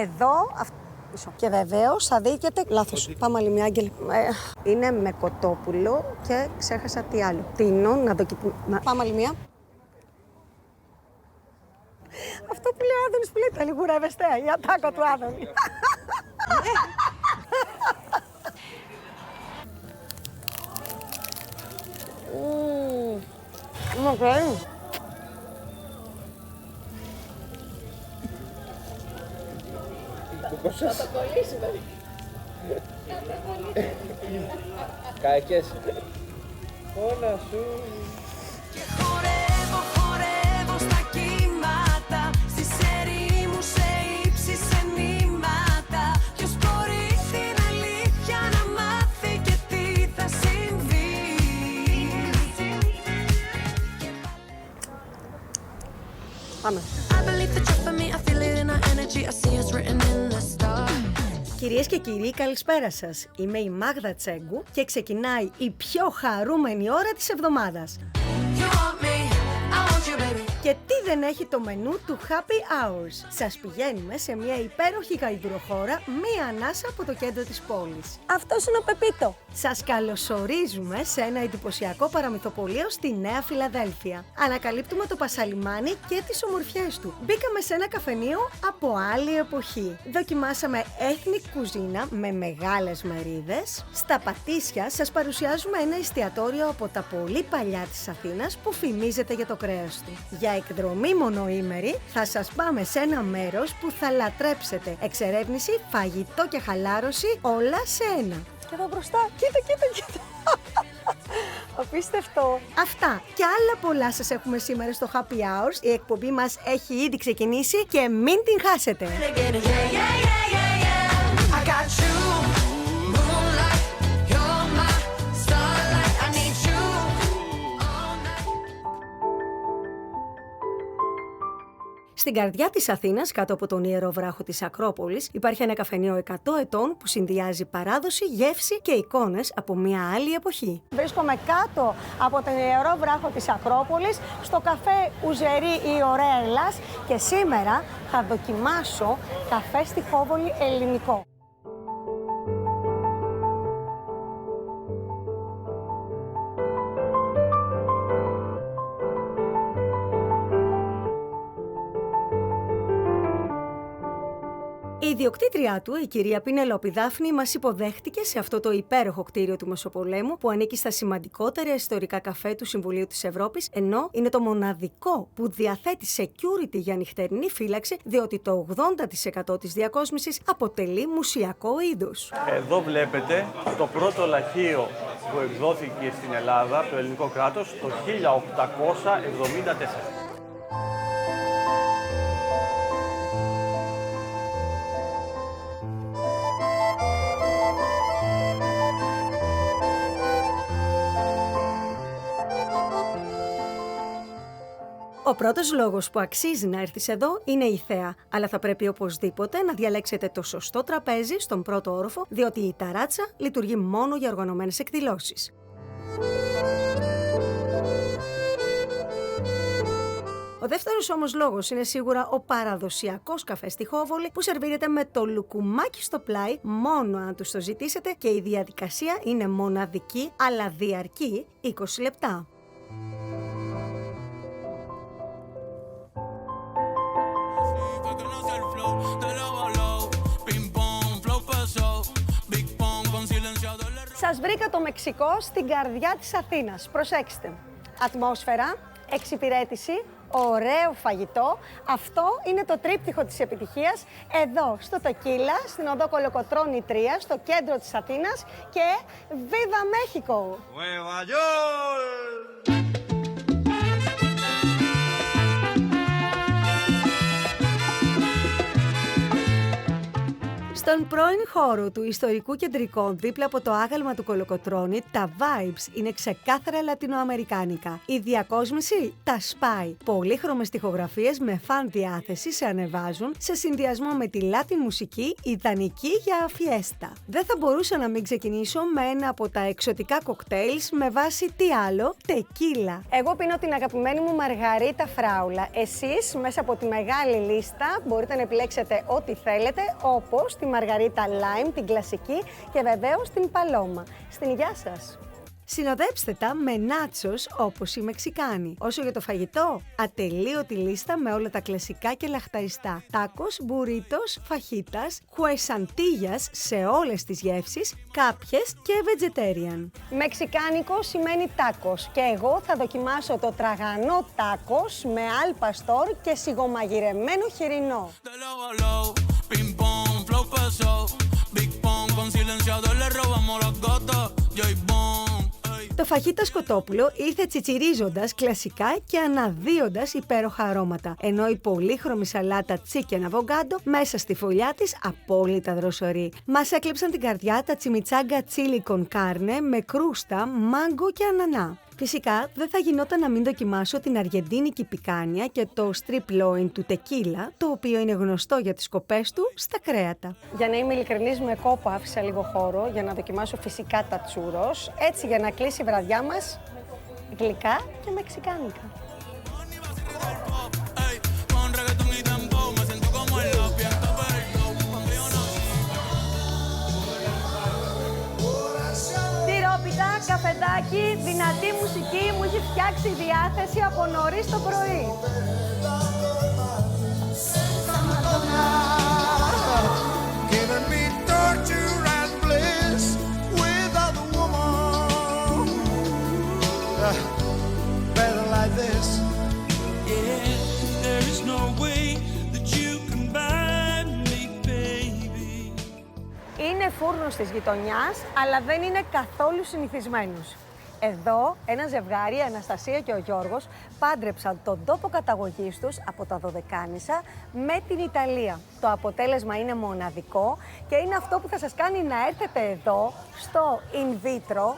εδώ. Και βεβαίως θα δείτε. Λάθος. Πάμε άλλη μια, Άγγελε. Είναι με κοτόπουλο και ξέχασα τι άλλο. Τίνω να δοκιμάσω. Πάμε άλλη μια. Αυτό που λέει ο Άδωνης που λέει τα λιγουρεύεστε, η ατάκα του Άδωνη. Οκ. Θα το κολλήσουμε. Καεκές. Όλα σου. Και χορεύω στα κύματα, στις ερήμους σε ύψη σε νήματα. Ποιος μπορεί την αλήθεια να μάθει και τι θα συμβεί. Πάμε. Κυρίες και κύριοι, καλησπέρα σας. Είμαι η Μάγδα Τσέγκου και ξεκινάει η πιο χαρούμενη ώρα της εβδομάδας. Και τι δεν έχει το μενού του Happy Hours. Σας πηγαίνουμε σε μια υπέροχη γαϊδουροχώρα, μία ανάσα από το κέντρο της πόλης. Αυτός είναι ο Πεπίτο. Σας καλωσορίζουμε σε ένα εντυπωσιακό παραμυθοπωλείο στη Νέα Φιλαδέλφια. Ανακαλύπτουμε το Πασαλιμάνι και τις ομορφιές του. Μπήκαμε σε ένα καφενείο από άλλη εποχή. Δοκιμάσαμε ethnic κουζίνα με μεγάλες μερίδες. Στα Πατήσια σας παρουσιάζουμε ένα εστιατόριο από τα πολύ παλιά της Αθήνας που φημίζεται για το κρέας του. Για εκδρομή μονοήμερη θα σας πάμε σε ένα μέρος που θα λατρέψετε. Εξερεύνηση, φαγητό και χαλάρωση, όλα σε ένα. Και εδώ μπροστά, κοίτα. Απίστευτο. Αυτά και άλλα πολλά σας έχουμε σήμερα στο Happy Hours. Η εκπομπή μας έχει ήδη ξεκινήσει και μην την χάσετε. Στην καρδιά της Αθήνας, κάτω από τον ιερό βράχο της Ακρόπολης, υπάρχει ένα καφενείο 100 ετών που συνδυάζει παράδοση, γεύση και εικόνες από μια άλλη εποχή. Βρίσκομαι κάτω από τον ιερό βράχο της Ακρόπολης, στο καφέ Ουζερή η Ωραία Ελλάς και σήμερα θα δοκιμάσω καφέ στη Χόβολη ελληνικό. Η ιδιοκτήτριά του, η κυρία Πινελόπη Δάφνη, μας υποδέχτηκε σε αυτό το υπέροχο κτίριο του Μεσοπολέμου που ανήκει στα σημαντικότερα ιστορικά καφέ του Συμβουλίου της Ευρώπης, ενώ είναι το μοναδικό που διαθέτει security για νυχτερινή φύλαξη, διότι το 80% της διακόσμησης αποτελεί μουσιακό είδος. Εδώ βλέπετε το πρώτο λαχείο που εκδόθηκε στην Ελλάδα, το ελληνικό κράτος, το 1874. Ο πρώτος λόγος που αξίζει να έρθεις εδώ είναι η θέα, αλλά θα πρέπει οπωσδήποτε να διαλέξετε το σωστό τραπέζι στον πρώτο όροφο, διότι η ταράτσα λειτουργεί μόνο για οργανωμένες εκδηλώσεις. Ο δεύτερος όμως λόγος είναι σίγουρα ο παραδοσιακός καφέ στη Χόβολη που σερβίρεται με το λουκουμάκι στο πλάι μόνο αν τους το ζητήσετε και η διαδικασία είναι μοναδική αλλά διαρκεί 20 λεπτά. Σας βρήκα το Μεξικό στην καρδιά της Αθήνας. Προσέξτε. Ατμόσφαιρα, εξυπηρέτηση, ωραίο φαγητό. Αυτό είναι το τρίπτυχο της επιτυχίας. Εδώ στο Τοκίλα, στην οδό Κολοκοτρώνη 3, στο κέντρο της Αθήνας και Viva Mexico! Στον πρώην χώρο του ιστορικού κεντρικού, δίπλα από το άγαλμα του Κολοκοτρώνη, τα vibes είναι ξεκάθαρα λατινοαμερικάνικα. Η διακόσμηση τα σπάει. Πολύχρωμες τοιχογραφίες με φαν διάθεση σε ανεβάζουν σε συνδυασμό με τη λάτιν μουσική ιδανική για φιέστα. Δεν θα μπορούσα να μην ξεκινήσω με ένα από τα εξωτικά κοκτέιλς με βάση τι άλλο, τεκίλα. Εγώ πίνω την αγαπημένη μου μαργαρίτα φράουλα. Εσείς μέσα από τη μεγάλη λίστα μπορείτε να επιλέξετε ό,τι θέλετε, όπως τη μαργαρίτα lime, την κλασική και βεβαίως την παλώμα. Στην υγειά σας! Συνοδέψτε τα με νάτσος όπως οι Μεξικάνοι. Όσο για το φαγητό, ατελείωτη λίστα με όλα τα κλασικά και λαχταριστά. Τάκος, μπουρίτος, φαχίτας, κουεσαντίγιας σε όλες τις γεύσεις, κάποιες και vegetarian. Μεξικάνικο σημαίνει τάκος και εγώ θα δοκιμάσω το τραγανό τάκος με al pastor και σιγομαγειρεμένο χοιρινό. Το φαχίτα σκοτόπουλο ήρθε τσιτσιρίζοντας κλασικά και αναδύοντας υπέροχα αρώματα, ενώ η πολύχρωμη σαλάτα chicken avocado μέσα στη φωλιά της απόλυτα δροσερή. Μας έκλεψαν την καρδιά τα τσιμιτσάγκα chili con carne με κρούστα, μάγκο και ανανά. Φυσικά δεν θα γινόταν να μην δοκιμάσω την αργεντίνικη πικάνια και το strip loin του τεκίλα, το οποίο είναι γνωστό για τις κοπές του στα κρέατα. Για να είμαι ειλικρινής, με κόπο άφησα λίγο χώρο για να δοκιμάσω φυσικά τα τσούρος, έτσι για να κλείσει η βραδιά μας γλυκά και μεξικάνικα. Καφεδάκι, δυνατή μουσική, μου έχει φτιάξει διάθεση από νωρίς το πρωί. Είναι φούρνος της γειτονιάς, αλλά δεν είναι καθόλου συνηθισμένος. Εδώ ένα ζευγάρι, η Αναστασία και ο Γιώργος, πάντρεψαν τον τόπο καταγωγής τους από τα Δωδεκάνησα με την Ιταλία. Το αποτέλεσμα είναι μοναδικό και είναι αυτό που θα σας κάνει να έρθετε εδώ, στο in vitro,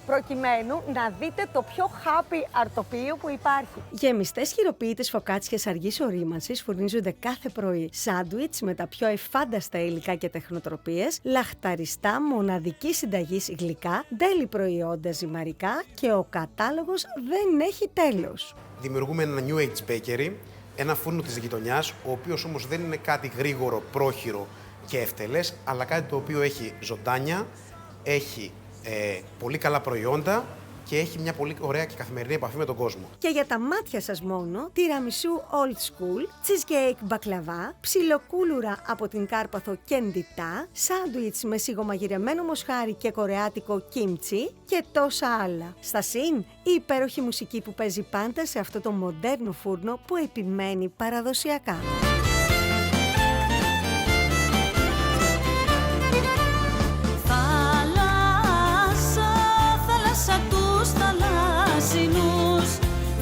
προκειμένου να δείτε το πιο happy αρτοπείο που υπάρχει. Γεμιστές χειροποίητες φωκάτσιες αργής ορίμανσης φουρνίζονται κάθε πρωί. Σάντουιτς με τα πιο εφάνταστα υλικά και τεχνοτροπίες, λαχταριστά μοναδική συνταγής γλυκά, τέλη προϊόντα ζυμαρικά και ο κατάλογος δεν έχει τέλος. Δημιουργούμε ένα New Age Bakery, ένα φούρνο της γειτονιάς, ο οποίος όμως δεν είναι κάτι γρήγορο, πρόχειρο και ευτελές, αλλά κάτι το οποίο έχει ζωντάνια, έχει πολύ καλά προϊόντα και έχει μια πολύ ωραία και καθημερινή επαφή με τον κόσμο. Και για τα μάτια σας μόνο, τιραμισού old school, cheesecake μπακλαβά, ψιλοκούλουρα από την Κάρπαθο κεντιτά, σάντουιτς με σιγομαγειρεμένο μοσχάρι και κορεάτικο κίμτσι και τόσα άλλα. Στα συν, η υπέροχη μουσική που παίζει πάντα σε αυτό το μοντέρνο φούρνο που επιμένει παραδοσιακά.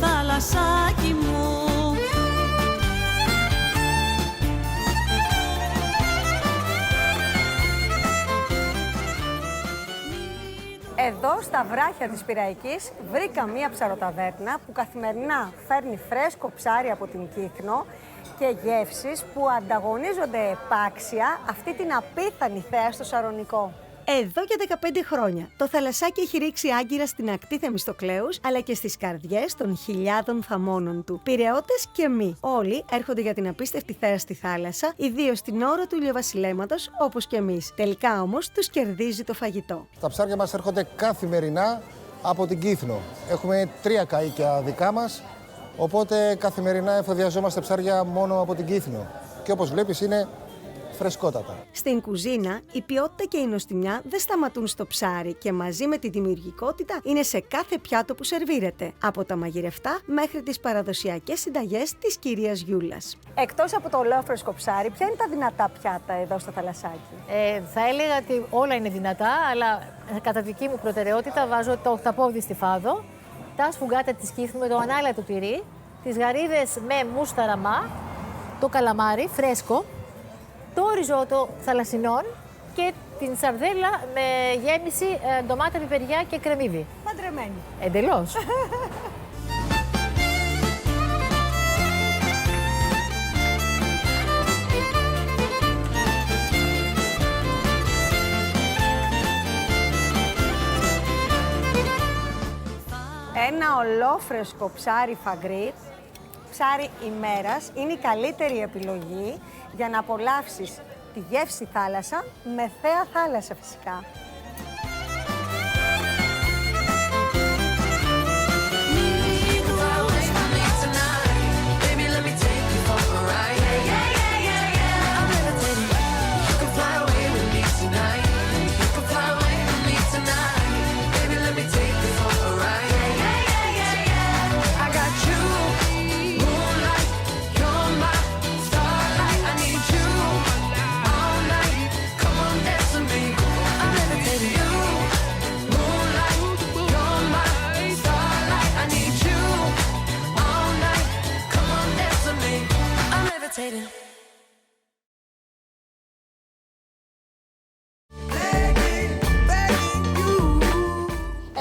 Θαλασσάκι μου. Εδώ στα βράχια της Πειραϊκής βρήκα μία ψαροταβέρνα που καθημερινά φέρνει φρέσκο ψάρι από την Κύθνο και γεύσεις που ανταγωνίζονται επάξια αυτή την απίθανη θέα στο Σαρονικό. Εδώ για 15 χρόνια το θαλασσάκι έχει ρίξει άγκυρα στην ακτή Θεμιστοκλέους αλλά και στις καρδιές των χιλιάδων θαμώνων του. Πειραιώτες και μη. Όλοι έρχονται για την απίστευτη θέα στη θάλασσα, ιδίως την ώρα του ηλιοβασιλέματος όπως και εμείς. Τελικά όμως τους κερδίζει το φαγητό. Τα ψάρια μας έρχονται καθημερινά από την Κύθνο. Έχουμε 3 καΐκια δικά μας, οπότε καθημερινά εφοδιαζόμαστε ψάρια μόνο από την Κύθνο. Και όπως βλέπεις είναι φρεσκότατα. Στην κουζίνα, η ποιότητα και η νοστιμιά δεν σταματούν στο ψάρι και μαζί με τη δημιουργικότητα είναι σε κάθε πιάτο που σερβίρεται, από τα μαγειρευτά μέχρι τις παραδοσιακές συνταγές της κυρίας Γιούλας. Εκτός από το ολόφρεσκο ψάρι, ποια είναι τα δυνατά πιάτα εδώ στο θαλασσάκι? Θα έλεγα ότι όλα είναι δυνατά, αλλά κατά δική μου προτεραιότητα βάζω το οχταπόδι στιφάδο, τα σφουγγάτα της Κύθνου με το ανάλατο τυρί, τις γαρίδες με μουσταραμά, το καλαμάρι φρέσκο, το ριζότο θαλασσινών και την σαρδέλα με γέμιση ντομάτα, πιπεριά και κρεμμύδι. Παντρεμένη. Εντελώς. Ένα ολόφρεσκο ψάρι φαγκρίτ, ψάρι ημέρας, είναι η καλύτερη επιλογή για να απολαύσεις τη γεύση θάλασσα με θέα θάλασσα φυσικά.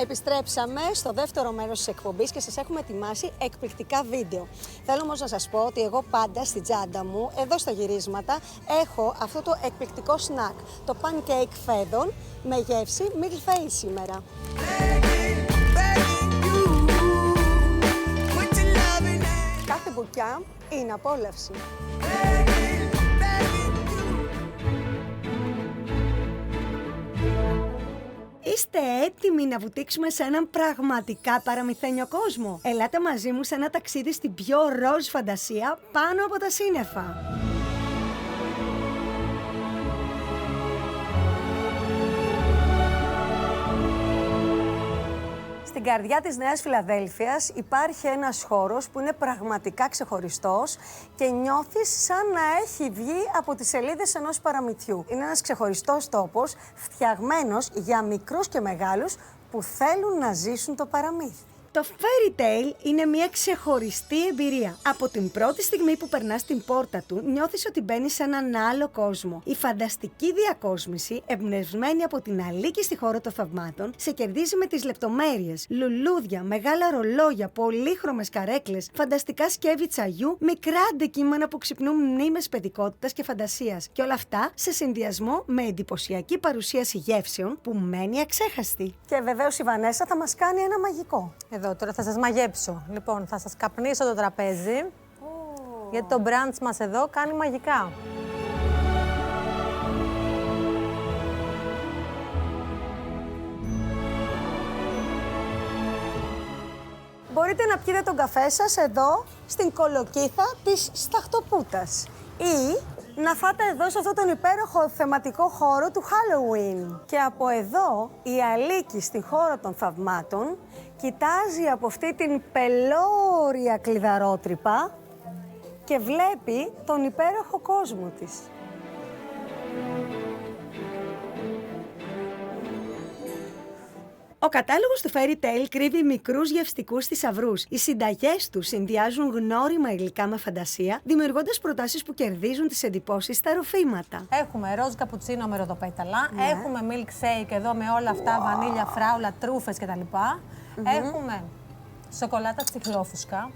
Επιστρέψαμε στο δεύτερο μέρος της εκπομπής και σας έχουμε ετοιμάσει εκπληκτικά βίντεο. Θέλω όμως να σας πω ότι εγώ πάντα στην τσάντα μου, εδώ στα γυρίσματα, έχω αυτό το εκπληκτικό σνακ, το pancake φέδων με γεύση μιλφαΐ σήμερα. Κάθε μπουκιά είναι απόλαυση. Είστε έτοιμοι να βουτήξουμε σε έναν πραγματικά παραμυθένιο κόσμο? Ελάτε μαζί μου σε ένα ταξίδι στην πιο ροζ φαντασία πάνω από τα σύννεφα. Στην καρδιά της Νέας Φιλαδέλφειας υπάρχει ένας χώρος που είναι πραγματικά ξεχωριστός και νιώθεις σαν να έχει βγει από τις σελίδες ενός παραμυθιού. Είναι ένας ξεχωριστός τόπος, φτιαγμένος για μικρούς και μεγάλους που θέλουν να ζήσουν το παραμύθι. Το Fairy Tale είναι μια ξεχωριστή εμπειρία. Από την πρώτη στιγμή που περνάς την πόρτα του, νιώθεις ότι μπαίνεις σε έναν άλλο κόσμο. Η φανταστική διακόσμηση, εμπνευσμένη από την Αλίκη στη χώρα των θαυμάτων, σε κερδίζει με τις λεπτομέρειες. Λουλούδια, μεγάλα ρολόγια, πολύχρωμες καρέκλες, φανταστικά σκεύη τσαγιού, μικρά αντικείμενα που ξυπνούν μνήμες παιδικότητας και φαντασίας. Και όλα αυτά σε συνδυασμό με εντυπωσιακή παρουσίαση γεύσεων που μένει αξέχαστη. Και βεβαίως η Βανέσσα θα μας κάνει ένα μαγικό. Εδώ τώρα θα σας μαγέψω. Λοιπόν, θα σας καπνίσω το τραπέζι, γιατί το μπραντς μας εδώ κάνει μαγικά. Μπορείτε να πιείτε τον καφέ σας εδώ, στην κολοκύθα της Σταχτοπούτας. Ή να φάτε εδώ σε αυτόν τον υπέροχο θεματικό χώρο του Halloween. Και από εδώ η Αλίκη στη χώρα των θαυμάτων κοιτάζει από αυτή την πελώρια κλειδαρότρυπα και βλέπει τον υπέροχο κόσμο της. Ο κατάλογος του Fairy Tale κρύβει μικρούς γευστικούς θησαυρούς. Οι συνταγές του συνδυάζουν γνώριμα υλικά με φαντασία, δημιουργώντας προτάσεις που κερδίζουν τις εντυπώσεις στα ροφήματα. Έχουμε ροζ καπουτσίνο με ροδοπέταλα, έχουμε milk shake εδώ με όλα αυτά, βανίλια, φράουλα, τρούφες κτλ. Έχουμε σοκολάτα τσιχλόφουσκα,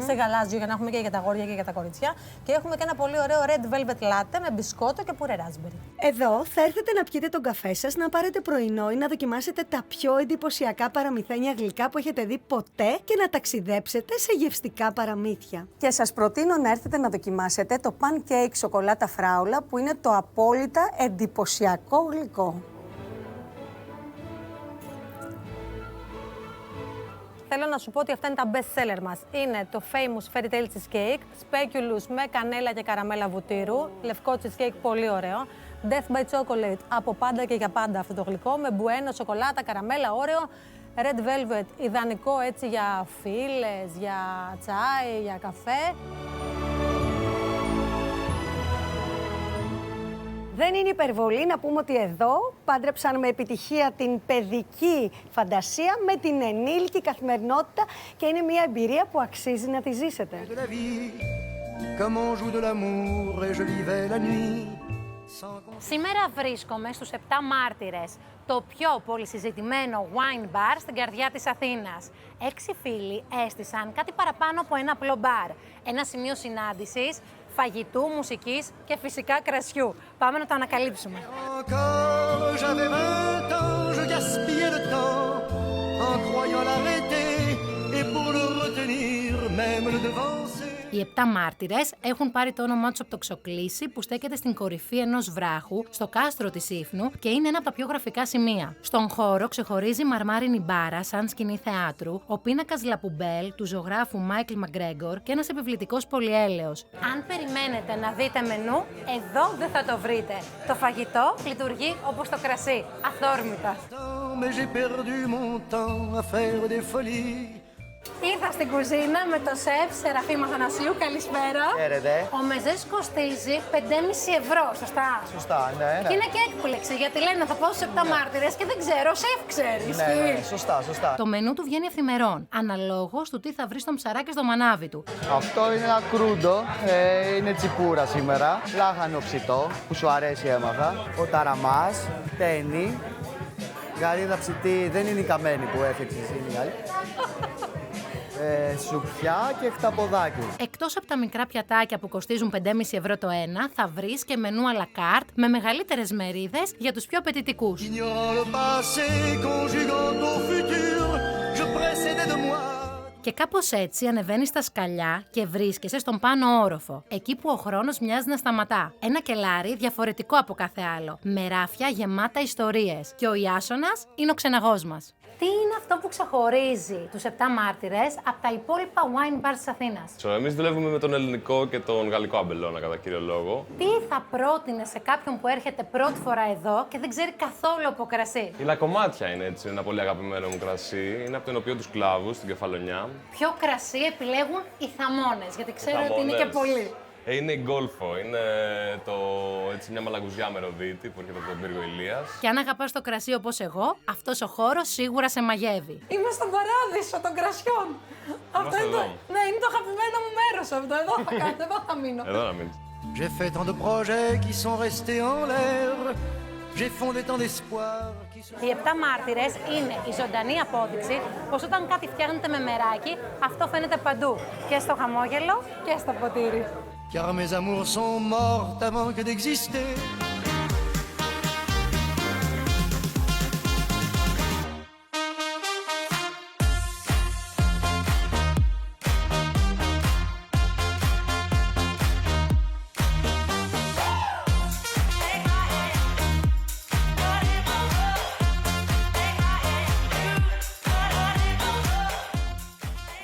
σε γαλάζιο για να έχουμε και για τα αγόρια και για τα κοριτσιά. Και έχουμε και ένα πολύ ωραίο red velvet latte με μπισκότο και πουρέ raspberry. Εδώ θα έρθετε να πιείτε τον καφέ σας, να πάρετε πρωινό ή να δοκιμάσετε τα πιο εντυπωσιακά παραμυθένια γλυκά που έχετε δει ποτέ και να ταξιδέψετε σε γευστικά παραμύθια. Και σας προτείνω να έρθετε να δοκιμάσετε το pancake σοκολάτα φράουλα που είναι το απόλυτα εντυπωσιακό γλυκό. Θέλω να σου πω ότι αυτά είναι τα best seller μας. Είναι το famous Fairy Tale Cheesecake, speculous με κανέλα και καραμέλα βουτύρου, λευκό cheesecake πολύ ωραίο, Death by Chocolate, από πάντα και για πάντα αυτό το γλυκό, με μπουένο, σοκολάτα, καραμέλα, όρεο, Red Velvet, ιδανικό έτσι για φίλες, για τσάι, για καφέ. Δεν είναι υπερβολή να πούμε ότι εδώ πάντρεψαν με επιτυχία την παιδική φαντασία με την ενήλικη καθημερινότητα και είναι μια εμπειρία που αξίζει να τη ζήσετε. Σήμερα βρίσκομαι στους 7 Μάρτυρες, το πιο πολυσυζητημένο wine bar στην καρδιά της Αθήνας. 6 φίλοι έστησαν κάτι παραπάνω από ένα απλό μπαρ. Ένα σημείο συνάντησης, φαγητού, μουσικής και φυσικά κρασιού. Πάμε να το ανακαλύψουμε. Οι 7 μάρτυρες έχουν πάρει το όνομά τους από το Ξοκλήσι που στέκεται στην κορυφή ενός βράχου, στο κάστρο της Ήφνου και είναι ένα από τα πιο γραφικά σημεία. Στον χώρο ξεχωρίζει μαρμάρινη μπάρα σαν σκηνή θεάτρου, ο πίνακας Λαπουμπέλ του ζωγράφου Μάικλ Μαγκρέγκορ και ένας επιβλητικός πολυέλαιος. Αν περιμένετε να δείτε μενού, εδώ δεν θα το βρείτε. Το φαγητό λειτουργεί όπως το κρασί, αθόρμητα. Ήρθα στην κουζίνα με το σεφ Σεραφείμ Αθανασίου. Καλησπέρα. Χαίρετε. Ο μεζές κοστίζει 5,5 ευρώ, σωστά? Σωστά, ναι. Και είναι και έκπληξη, γιατί λένε θα πάω στους 7 μάρτυρες και δεν ξέρω, σεφ ξέρει. Ναι, σωστά. Το μενού του βγαίνει ευθυμερών, αναλόγως του τι θα βρει στο ψαράκι στο μανάβι του. Αυτό είναι ένα κρούντο, είναι τσιπούρα σήμερα. Λάχανο ψητό, που σου αρέσει έμαθα. Ο ταραμάς, τένι. Γαρίδα ψητή, δεν είναι η καμένη που έφτιαξες, είναι η άλλη. Σουπιά και χταποδάκι. Εκτός από τα μικρά πιατάκια που κοστίζουν 5,5 ευρώ το ένα, θα βρεις και μενού à la carte με μεγαλύτερες μερίδες για τους πιο απαιτητικούς. Και κάπως έτσι ανεβαίνεις στα σκαλιά και βρίσκεσαι στον πάνω όροφο, εκεί που ο χρόνος μοιάζει να σταματά. Ένα κελάρι διαφορετικό από κάθε άλλο, με ράφια γεμάτα ιστορίες. Και ο Ιάσονας είναι ο ξεναγός μας. Τι είναι αυτό που ξεχωρίζει τους 7 μάρτυρες από τα υπόλοιπα wine bars της Αθήνας? Εμείς δουλεύουμε με τον ελληνικό και τον γαλλικό αμπελώνα κατά κύριο λόγο. Τι θα πρότεινε σε κάποιον που έρχεται πρώτη φορά εδώ και δεν ξέρει καθόλου από κρασί? Η Λακκομάτια είναι έτσι ένα πολύ αγαπημένο μου κρασί. Είναι από τον οποίο τους κλάβους στην Κεφαλονιά. Ποιο κρασί επιλέγουν οι θαμώνες? Γιατί ξέρω ότι είναι και πολλοί. Είναι η Γκόλφο, είναι μια μαλαγκουζιά με ροδίτη που έρχεται από τον πύργο Ηλίας. Και αν αγαπάς το κρασί όπως εγώ, αυτός ο χώρος σίγουρα σε μαγεύει. Είμαι στον παράδεισο των κρασιών. Αυτό είναι είναι το αγαπημένο μου μέρος αυτό. Εδώ θα κάνω, εδώ θα μείνω. Εδώ να μείνεις. J'ai fait tant de projets qui sont restés en l'air. J'ai fondé tant d'espoirs. Οι 7 μάρτυρες είναι η ζωντανή απόδειξη πως όταν κάτι φτιάχνεται με μεράκι, αυτό φαίνεται παντού. Και στο χαμόγελο και στο ποτήρι. Car mes amours sont mortes avant que d'exister.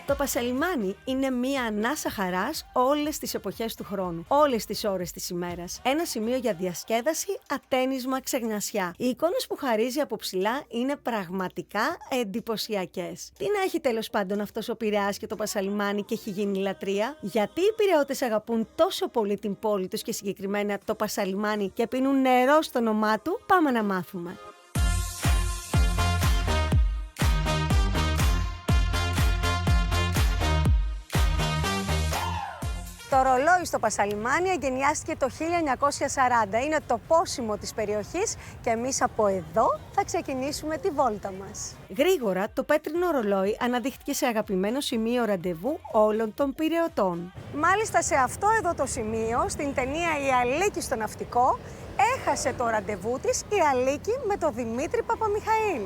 Το Πασαλιμάνι είναι μία ανάσα χαράς όλες τις εποχές του χρόνου, όλες τις ώρες της ημέρας. Ένα σημείο για διασκέδαση, ατένισμα, ξεγνασιά. Οι εικόνες που χαρίζει από ψηλά είναι πραγματικά εντυπωσιακές. Τι να έχει τέλος πάντων αυτός ο Πειραιάς και το Πασαλιμάνι και έχει γίνει λατρεία? Γιατί οι Πειραιώτες αγαπούν τόσο πολύ την πόλη τους και συγκεκριμένα το Πασαλιμάνι και πίνουν νερό στο όνομά του? Πάμε να μάθουμε. Το ρολόι στο Πασαλιμάνι εγκαινιάστηκε το 1940. Είναι το πόσιμο της περιοχής και εμείς από εδώ θα ξεκινήσουμε τη βόλτα μας. Γρήγορα το πέτρινο ρολόι αναδείχθηκε σε αγαπημένο σημείο ραντεβού όλων των Πειραιωτών. Μάλιστα σε αυτό εδώ το σημείο, στην ταινία «Η Αλίκη στο ναυτικό», έχασε το ραντεβού της η Αλίκη με τον Δημήτρη Παπαμιχαήλ.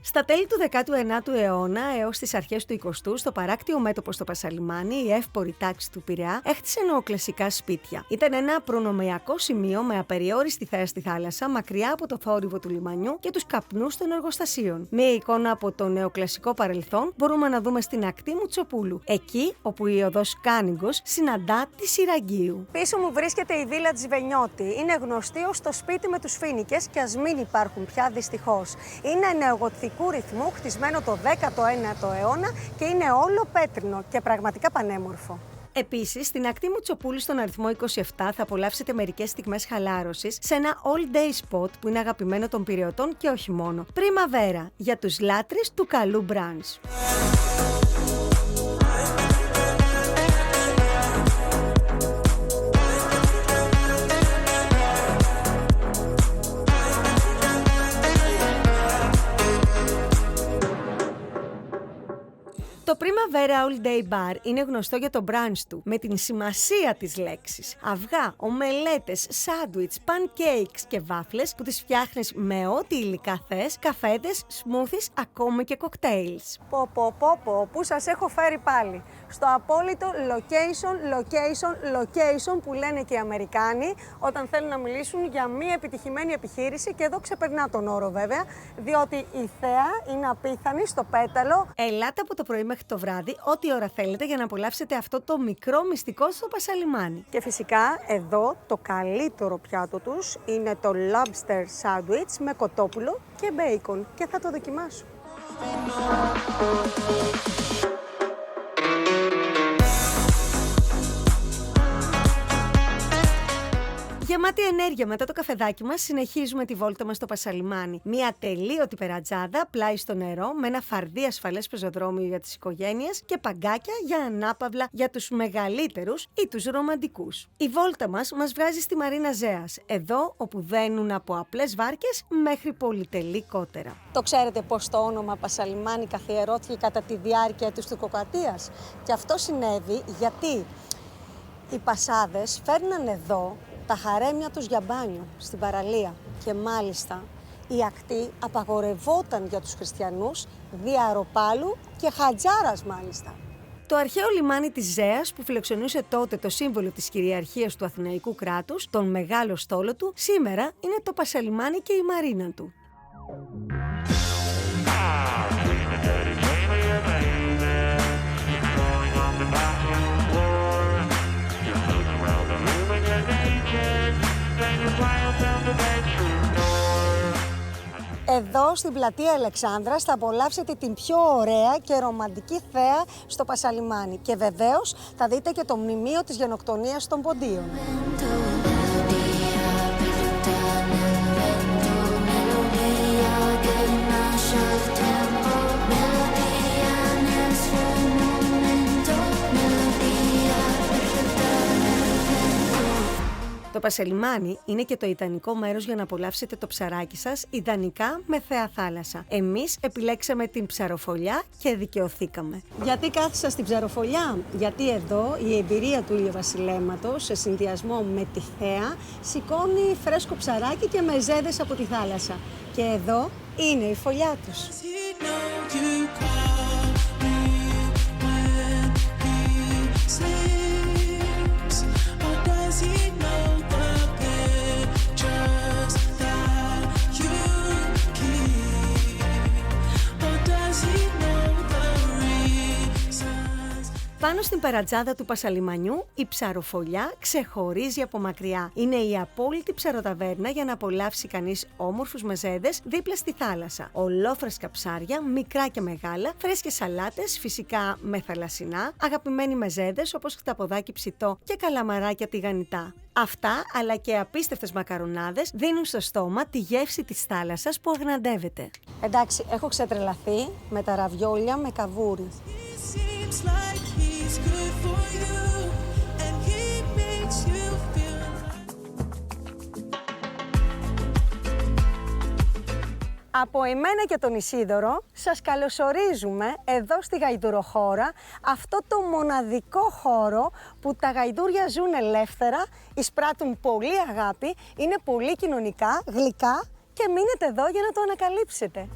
Στα τέλη του 19ου αιώνα έως τις αρχές του 20ου, στο παράκτιο μέτωπο στο Πασαλιμάνι, η εύπορη τάξη του Πειραιά έχτισε νεοκλασικά σπίτια. Ήταν ένα προνομιακό σημείο με απεριόριστη θέα στη θάλασσα, μακριά από το θόρυβο του λιμανιού και τους καπνούς των εργοστασίων. Μία εικόνα από το νεοκλασικό παρελθόν μπορούμε να δούμε στην ακτή Μουτσοπούλου, εκεί όπου η οδός Κάνιγκος συναντά τη Σιραγγίου. Πίσω μου βρίσκεται η βίλα Τζιβενιώτη. Είναι γνωστή ως το σπίτι με τους φοίνικες και ας μην υπάρχουν πια δυστυχώς. Είναι νεογοτθικό ρυθμού, χτισμένο το 19ο αιώνα και είναι όλο πέτρινο και πραγματικά πανέμορφο. Επίσης, στην ακτή Μουτσοπούλου στον αριθμό 27 θα απολαύσετε μερικές στιγμές χαλάρωσης σε ένα all-day spot που είναι αγαπημένο των Πειραιωτών και όχι μόνο. Πριμαβέρα, για τους λάτρεις του καλού μπρανς. Primavera All Day Bar είναι γνωστό για το brunch του, με την σημασία της λέξης. Αυγά, ομελέτες, σάντουιτς, pancakes και βάφλες που τις φτιάχνεις με ό,τι υλικά θες, καφέδες, smoothies, ακόμα και cocktails. Πω, πού σας έχω φέρει πάλι. Στο απόλυτο location που λένε και οι Αμερικάνοι όταν θέλουν να μιλήσουν για μια επιτυχημένη επιχείρηση, και εδώ ξεπερνά τον όρο βέβαια, διότι η θέα είναι απίθανη στο πέταλο. Ελάτε από το πρωί μέχρι το βράδυ, ό,τι ώρα θέλετε, για να απολαύσετε αυτό το μικρό μυστικό στο Πασαλιμάνι. Και φυσικά εδώ το καλύτερο πιάτο τους είναι το lobster sandwich με κοτόπουλο και bacon, και θα το δοκιμάσω. Γεμάτη ενέργεια μετά το καφεδάκι μας, συνεχίζουμε τη βόλτα μας στο Πασαλιμάνι. Μια ατελείωτη περατζάδα πλάι στο νερό, με ένα φαρδί ασφαλές πεζοδρόμιο για τις οικογένειες και παγκάκια για ανάπαυλα για τους μεγαλύτερους ή τους ρομαντικούς. Η βόλτα μας βγάζει στη Μαρίνα Ζέας, εδώ όπου δένουν από απλές βάρκες μέχρι πολυτελή κότερα. Το ξέρετε πως το όνομα Πασαλιμάνι καθιερώθηκε κατά τη διάρκεια της τουρκοκρατίας? Και αυτό συνέβη γιατί οι Πασάδες φέρναν εδώ τα χαρέμια τους για μπάνιο στην παραλία, και μάλιστα η ακτή απαγορευόταν για τους χριστιανούς δια αεροπάλου και χατζάρας μάλιστα. Το αρχαίο λιμάνι της Ζέας, που φιλοξενούσε τότε το σύμβολο της κυριαρχίας του Αθηναϊκού κράτους, τον μεγάλο στόλο του, σήμερα είναι το Πασαλιμάνι και η μαρίνα του. Εδώ στην πλατεία Αλεξάνδρας θα απολαύσετε την πιο ωραία και ρομαντική θέα στο Πασαλιμάνι. Και βεβαίως θα δείτε και το μνημείο της γενοκτονίας των Ποντίων. Το Πασαλιμάνι είναι και το ιδανικό μέρος για να απολαύσετε το ψαράκι σας, ιδανικά με θέα θάλασσα. Εμείς επιλέξαμε την ψαροφολιά και δικαιωθήκαμε. Γιατί κάθισα στην ψαροφολιά? Γιατί εδώ η εμπειρία του ηλιοβασιλέματος σε συνδυασμό με τη θέα σηκώνει φρέσκο ψαράκι και μεζέδες από τη θάλασσα. Και εδώ είναι η φωλιά τους. Πάνω στην παρατζάδα του Πασαλιμανιού, η ψαροφολιά ξεχωρίζει από μακριά. Είναι η απόλυτη ψαροταβέρνα για να απολαύσει κανείς όμορφους μεζέδες δίπλα στη θάλασσα. Ολόφρεσκα ψάρια, μικρά και μεγάλα, φρέσκες σαλάτες, φυσικά με θαλασσινά, αγαπημένοι μεζέδες όπως χταποδάκι ψητό και καλαμαράκια τηγανιτά. Αυτά, αλλά και απίστευτες μακαρονάδες, δίνουν στο στόμα τη γεύση της θάλασσας που αγναντεύεται. Εντάξει, έχω ξετρελαθεί με τα ραβιόλια με καβούρι. Από εμένα και τον Ισίδωρο σας καλωσορίζουμε εδώ στη Γαϊδουροχώρα, αυτό το μοναδικό χώρο που τα γαϊδούρια ζουν ελεύθερα, εισπράττουν πολύ αγάπη, είναι πολύ κοινωνικά, γλυκά και μείνετε εδώ για να το ανακαλύψετε.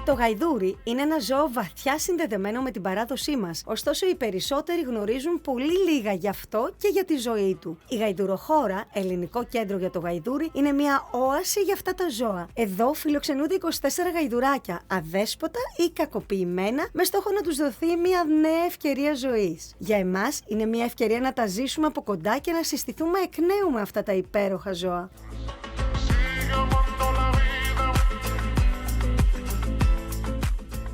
Το γαϊδούρι είναι ένα ζώο βαθιά συνδεδεμένο με την παράδοσή μας, ωστόσο οι περισσότεροι γνωρίζουν πολύ λίγα γι' αυτό και για τη ζωή του. Η Γαϊδουροχώρα, ελληνικό κέντρο για το γαϊδούρι, είναι μια όαση για αυτά τα ζώα. Εδώ φιλοξενούνται 24 γαϊδουράκια, αδέσποτα ή κακοποιημένα, με στόχο να τους δοθεί μια νέα ευκαιρία ζωής. Για εμάς είναι μια ευκαιρία να τα ζήσουμε από κοντά και να συστηθούμε εκ νέου με αυτά τα υπέροχα ζώα.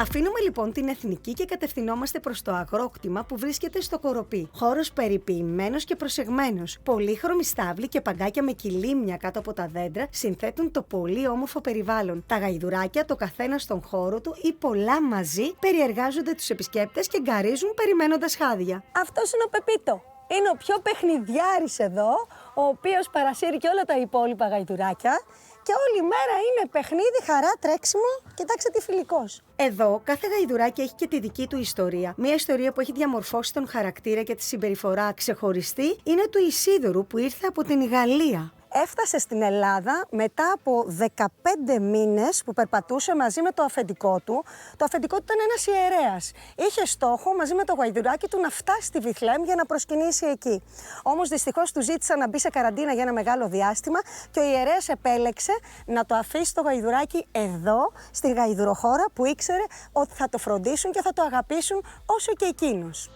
Αφήνουμε λοιπόν την εθνική και κατευθυνόμαστε προς το αγρόκτημα που βρίσκεται στο Κοροπή. Χώρος περιποιημένος και προσεγμένος. Πολύχρωμοι στάβλοι και παγκάκια με κιλίμια κάτω από τα δέντρα συνθέτουν το πολύ όμορφο περιβάλλον. Τα γαϊδουράκια, το καθένα στον χώρο του ή πολλά μαζί, περιεργάζονται τους επισκέπτες και γκαρίζουν περιμένοντας χάδια. Αυτός είναι ο Πεπίτο. Είναι ο πιο παιχνιδιάρης εδώ, ο οποίος παρασύρει και όλα τα υπόλοιπα γαϊδουράκια. Και όλη μέρα είναι παιχνίδι, χαρά, τρέξιμο. Κοιτάξτε τι φιλικός. Εδώ κάθε γαϊδουράκι έχει και τη δική του ιστορία. Μια ιστορία που έχει διαμορφώσει τον χαρακτήρα και τη συμπεριφορά ξεχωριστή είναι του Ισίδωρου που ήρθε από την Γαλλία. Έφτασε στην Ελλάδα μετά από 15 μήνες που περπατούσε μαζί με το αφεντικό του. Το αφεντικό του ήταν ένας ιερέας. Είχε στόχο μαζί με το γαϊδουράκι του να φτάσει στη Βιθλεέμ για να προσκυνήσει εκεί. Όμως δυστυχώς του ζήτησαν να μπει σε καραντίνα για ένα μεγάλο διάστημα και ο ιερέας επέλεξε να το αφήσει το γαϊδουράκι εδώ, στη γαϊδουροχώρα που ήξερε ότι θα το φροντίσουν και θα το αγαπήσουν όσο και εκείνος.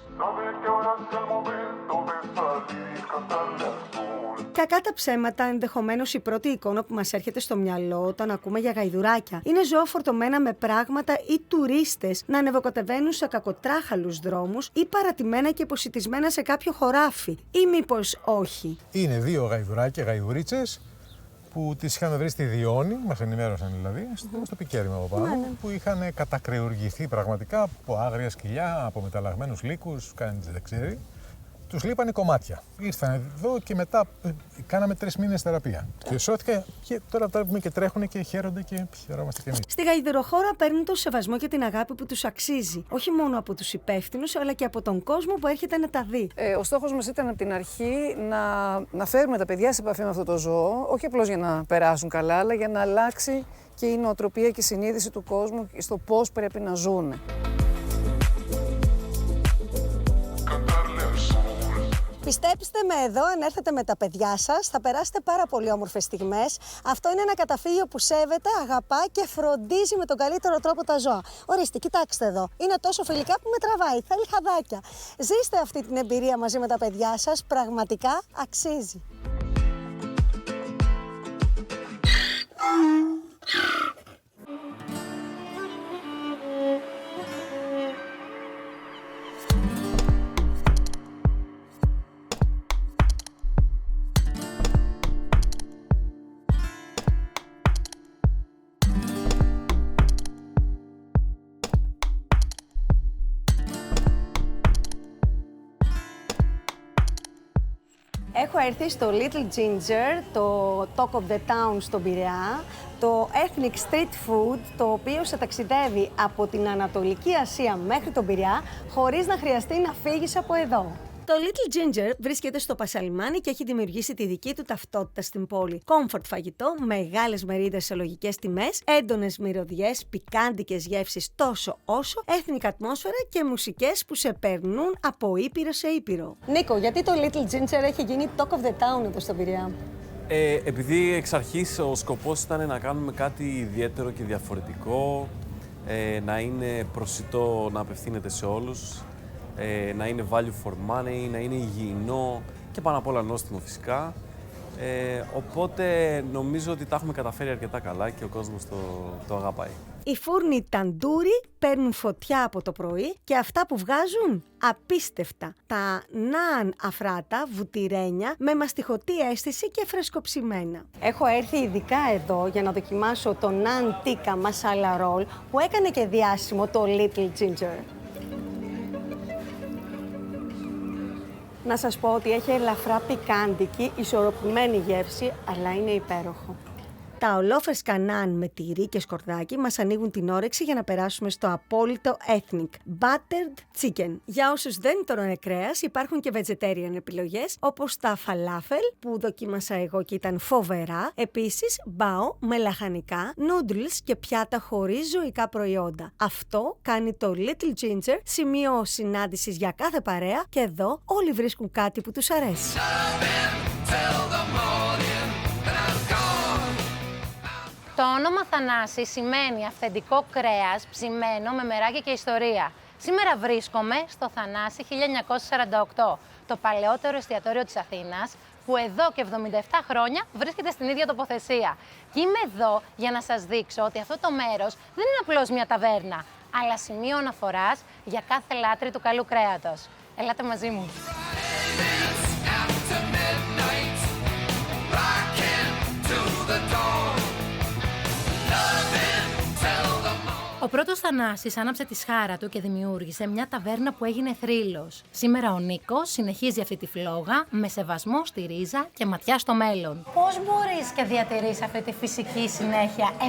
Κακά τα ψέματα, ενδεχομένως η πρώτη εικόνα που μας έρχεται στο μυαλό όταν ακούμε για γαϊδουράκια είναι ζώα φορτωμένα με πράγματα ή τουρίστες να ανεβοκατεβαίνουν σε κακοτράχαλους δρόμους ή παρατημένα και υποσιτισμένα σε κάποιο χωράφι. Ή μήπως όχι? Είναι δύο γαϊδουράκια, γαϊδουρίτσες, που τις είχαμε βρει στη Διόνη, μας ενημέρωσαν δηλαδή, στο πικέρημα από πάνω, που είχαν κατακρεουργηθεί πραγματικά από άγρια σκυλιά, από μεταλλαγμένους λύκους, κανείς δεν ξέρει. Τους λείπανε κομμάτια. Ήρθαν εδώ και μετά κάναμε 3 μήνες θεραπεία. Και σώθηκα και τώρα τα βλέπουμε και τρέχουν και χαίρονται και χαιρόμαστε κι εμείς. Στη γαϊδουροχώρα παίρνουν το σεβασμό και την αγάπη που τους αξίζει. Όχι μόνο από τους υπεύθυνους, αλλά και από τον κόσμο που έρχεται να τα δει. Ο στόχος μας ήταν από την αρχή να φέρουμε τα παιδιά σε επαφή με αυτό το ζώο, όχι απλώς για να περάσουν καλά, αλλά για να αλλάξει και η νοοτροπία και η συνείδηση του κόσμου στο πώς πρέπει να ζουν. Πιστέψτε με, εδώ, αν έρθετε με τα παιδιά σας, θα περάσετε πάρα πολύ όμορφες στιγμές. Αυτό είναι ένα καταφύγιο που σέβεται, αγαπά και φροντίζει με τον καλύτερο τρόπο τα ζώα. Ορίστε, κοιτάξτε εδώ. Είναι τόσο φιλικά που με τραβάει. Θέλει χαδάκια. Ζήστε αυτή την εμπειρία μαζί με τα παιδιά σας. Πραγματικά αξίζει. Έχω έρθει στο Little Ginger, το Talk of the Town στον Πειραιά, το Ethnic Street Food, το οποίο σε ταξιδεύει από την Ανατολική Ασία μέχρι τον Πειραιά, χωρίς να χρειαστεί να φύγεις από εδώ. Το Little Ginger βρίσκεται στο Πασαλιμάνι και έχει δημιουργήσει τη δική του ταυτότητα στην πόλη. Comfort φαγητό, μεγάλες μερίδες σε λογικές τιμές, έντονες μυρωδιές, πικάντικες γεύσεις τόσο όσο, έθνικα ατμόσφαιρα και μουσικές που σε περνούν από ήπειρο σε ήπειρο. Νίκο, γιατί το Little Ginger έχει γίνει Talk of the Town εδώ στο Πειραιά? Επειδή εξ αρχής ο σκοπός ήταν να κάνουμε κάτι ιδιαίτερο και διαφορετικό, να είναι προσιτό, να απευθύνεται σε όλους, να είναι value for money, να είναι υγιεινό και πάνω απ' όλα νόστιμο φυσικά. Οπότε νομίζω ότι τα έχουμε καταφέρει αρκετά καλά και ο κόσμος το αγαπάει. Οι φούρνοι ταντούρι παίρνουν φωτιά από το πρωί και αυτά που βγάζουν απίστευτα. Τα ναν αφράτα, βουτυρένια, με μαστιχωτή αίσθηση και φρεσκοψημένα. Έχω έρθει ειδικά εδώ για να δοκιμάσω το ναν τίκα μασάλα ρολ που έκανε και διάσημο το Little Ginger. Να σας πω ότι έχει ελαφρά πικάντικη, ισορροπημένη γεύση, αλλά είναι υπέροχο. Τα ολόφρεσκα ναν με τυρί και σκορδάκι μας ανοίγουν την όρεξη για να περάσουμε στο απόλυτο ethnic buttered chicken. Για όσους δεν τρώνε κρέας, υπάρχουν και vegetarian επιλογές, όπως τα falafel που δοκίμασα εγώ και ήταν φοβερά. Επίσης, μπάο με λαχανικά, noodles και πιάτα χωρίς ζωικά προϊόντα. Αυτό κάνει το Little Ginger σημείο συνάντησης για κάθε παρέα και εδώ όλοι βρίσκουν κάτι που τους αρέσει. Το όνομα Θανάση σημαίνει αυθεντικό κρέας ψημένο με μεράκια και ιστορία. Σήμερα βρίσκομαι στο Θανάση 1948, το παλαιότερο εστιατόριο της Αθήνας, που εδώ και 77 χρόνια βρίσκεται στην ίδια τοποθεσία. Και είμαι εδώ για να σας δείξω ότι αυτό το μέρος δεν είναι απλώς μια ταβέρνα, αλλά σημείο αναφοράς για κάθε λάτρη του καλού κρέατος. Ελάτε μαζί μου. Ο πρώτος Θανάσης άναψε τη σχάρα του και δημιούργησε μια ταβέρνα που έγινε θρύλος. Σήμερα ο Νίκος συνεχίζει αυτή τη φλόγα με σεβασμό στη ρίζα και ματιά στο μέλλον. Πώς μπορείς και διατηρείς αυτή τη φυσική συνέχεια 77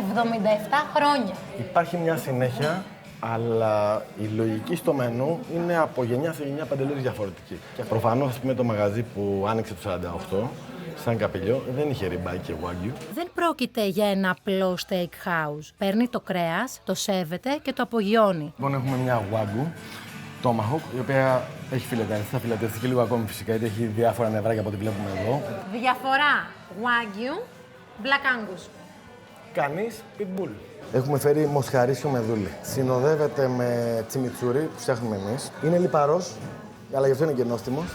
χρόνια? Υπάρχει μια συνέχεια, αλλά η λογική στο μενού είναι από γενιά σε γενιά παντελώς διαφορετική. Και προφανώς, ας πούμε, το μαγαζί που άνοιξε το 48, σαν καπηλιό, δεν είχε ριμπάκι και wagyu. Δεν πρόκειται για ένα απλό steakhouse. Παίρνει το κρέας, το σέβεται και το απογειώνει. Λοιπόν, έχουμε μια wagyu, tomahawk, η οποία έχει φιλεταριστεί. Θα φιλεταριστεί και λίγο ακόμη φυσικά, γιατί έχει διάφορα νευράκια από ό,τι βλέπουμε εδώ. Διαφορά wagyu, black angus. Κανείς pitbull. Έχουμε φέρει μοσχαρίσιο με δούλη. Συνοδεύεται με τσιμιτσούρι που φτιάχνουμε εμείς. Είναι λιπαρός, αλλά γι' αυτό είναι και νόστιμος.